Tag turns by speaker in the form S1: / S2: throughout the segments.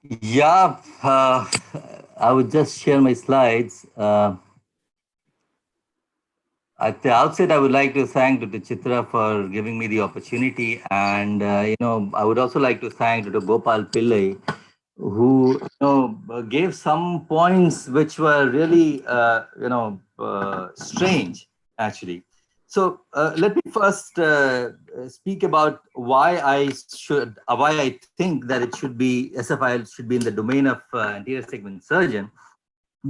S1: Yeah, I would just share my slides. At the outset, I would like to thank Dr. Chitra for giving me the opportunity, and I would also like to thank Dr. Gopal Pillai, who gave some points which were really strange actually. So let me first speak about why I think that it should be SFIL should be in the domain of anterior segment surgeon,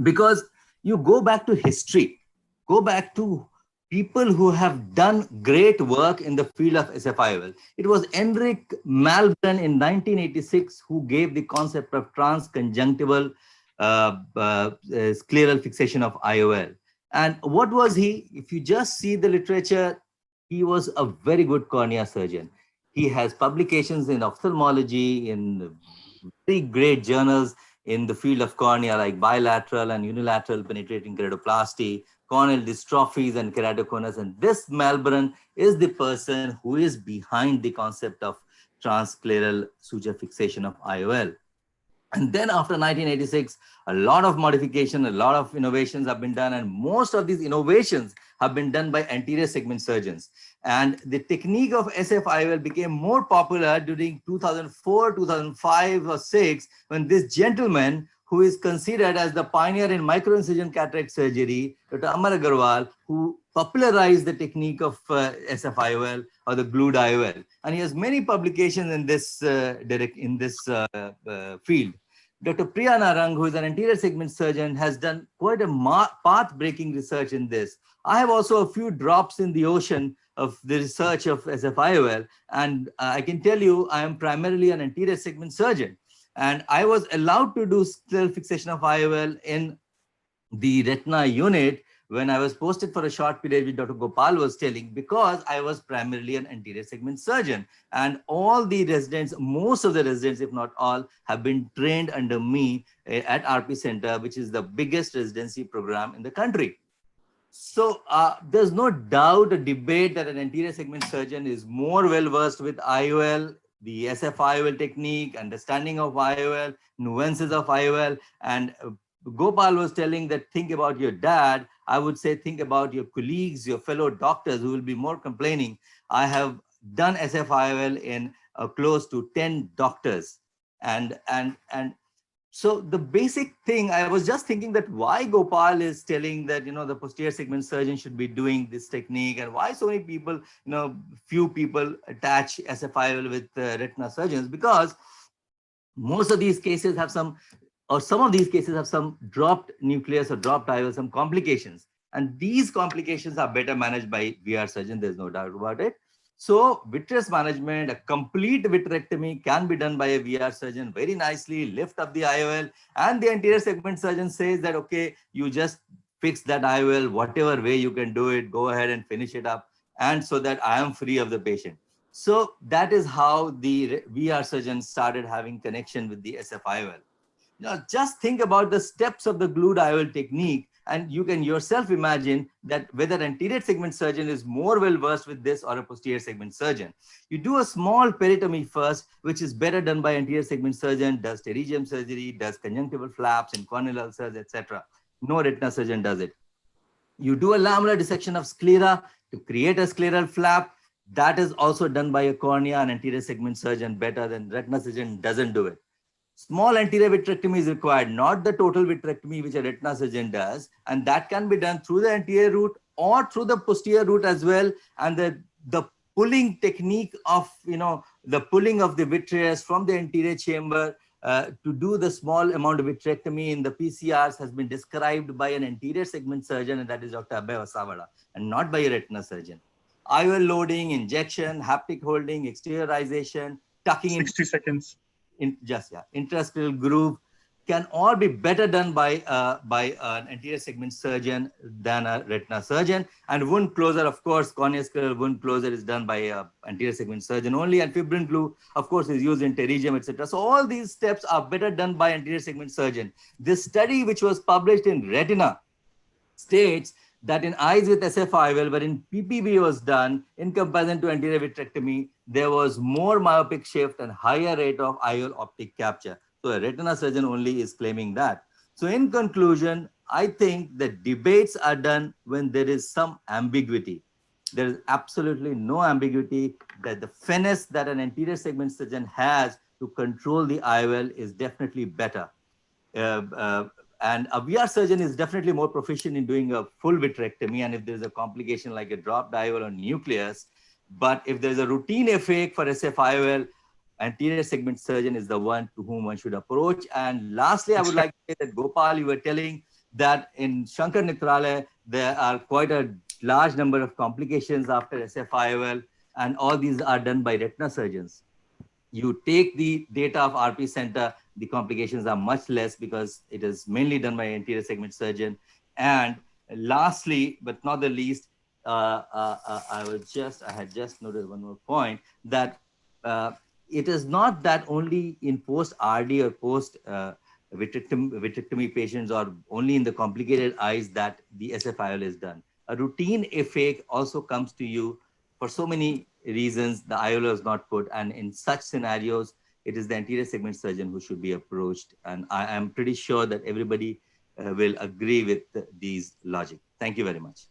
S1: because you go back to history, go back to people who have done great work in the field of SFIOL. It was Enric Malbran in 1986 who gave the concept of transconjunctival scleral fixation of IOL. And what was he? If you just see the literature, he was a very good cornea surgeon. He has publications in ophthalmology, in very great journals in the field of cornea, like bilateral and unilateral penetrating keratoplasty, corneal dystrophies, and keratoconus. And this Malbran is the person who is behind the concept of transscleral suture fixation of IOL. And then after 1986, a lot of modification, a lot of innovations have been done, and most of these innovations have been done by anterior segment surgeons. And the technique of SFIOL became more popular during 2004, 2005 or 6, when this gentleman, who is considered as the pioneer in microincision cataract surgery, Dr. Amar Agarwal, who popularized the technique of SFIOL or the glued IOL. And he has many publications in this field. Dr. Priya Narang, who is an anterior segment surgeon, has done quite a path-breaking research in this. I have also a few drops in the ocean of the research of SFIOL, and I can tell you I am primarily an anterior segment surgeon. And I was allowed to do scleral fixation of IOL in the retina unit when I was posted for a short period, which Dr. Gopal was telling, because I was primarily an anterior segment surgeon. And all the residents, most of the residents, if not all, have been trained under me at RP Center, which is the biggest residency program in the country. So there's no doubt, a debate that an anterior segment surgeon is more well-versed with IOL, the SF-IOL technique, understanding of IOL, nuances of IOL. And Gopal was telling that think about your dad. I would say think about your colleagues, your fellow doctors who will be more complaining. I have done SF-IOL in close to 10 doctors. And so the basic thing, I was just thinking that why Gopal is telling that, the posterior segment surgeon should be doing this technique, and why so many people, few people attach SFIOL with retina surgeons, because most of these cases have some of these cases have some dropped nucleus or dropped IOL, some complications. And these complications are better managed by VR surgeon, there's no doubt about it. So vitreous management, a complete vitrectomy can be done by a VR surgeon very nicely, lift up the IOL, and the anterior segment surgeon says that, okay, you just fix that IOL, whatever way you can do it, go ahead and finish it up, and so that I am free of the patient. So that is how the VR surgeons started having connection with the SF-IOL. Now, just think about the steps of the glued IOL technique, and you can yourself imagine that whether an anterior segment surgeon is more well-versed with this or a posterior segment surgeon. You do a small peritomy first, which is better done by anterior segment surgeon, does pterygium surgery, does conjunctival flaps and corneal ulcers, etc. No retina surgeon does it. You do a lamellar dissection of sclera to create a scleral flap. That is also done by a cornea and anterior segment surgeon better than retina surgeon doesn't do it. Small anterior vitrectomy is required, not the total vitrectomy which a retina surgeon does, and that can be done through the anterior route or through the posterior route as well. And the pulling technique of the pulling of the vitreous from the anterior chamber to do the small amount of vitrectomy in the PCRs has been described by an anterior segment surgeon, and that is Dr. Abhay Vasavada, and not by a retina surgeon. IOL loading, injection, haptic holding, exteriorization, tucking
S2: 60 seconds.
S1: Intrascleral groove can all be better done by an anterior segment surgeon than a retina surgeon. And wound closure, of course, corneoscleral wound closure is done by an anterior segment surgeon only, and fibrin glue, of course, is used in pterygium, etc. So all these steps are better done by anterior segment surgeon. This study, which was published in Retina, states that in eyes with SF-IOL, wherein PPB was done in comparison to anterior vitrectomy, there was more myopic shift and higher rate of IOL optic capture. So a retina surgeon only is claiming that. So in conclusion, I think the debates are done when there is some ambiguity. There is absolutely no ambiguity that the finesse that an anterior segment surgeon has to control the IOL is definitely better. Uh, uh, and a VR surgeon is definitely more proficient in doing a full vitrectomy. And if there's a complication like a dropped IOL or nucleus, but if there's a routine FA for SFIOL, anterior segment surgeon is the one to whom one should approach. And lastly, I would like to say that Gopal, you were telling that in Shankar Netralaya, there are quite a large number of complications after SFIOL, and all these are done by retina surgeons. You take the data of RP Center, the complications are much less because it is mainly done by anterior segment surgeon. And lastly, but not the least, I had just noticed one more point that uh, it is not that only in post RD or post vitrectomy patients or only in the complicated eyes that the SFIOL is done. A routine FA also comes to you for so many reasons. The IOL is not put, and in such scenarios, it is the anterior segment surgeon who should be approached. And I am pretty sure that everybody will agree with these logic. Thank you very much.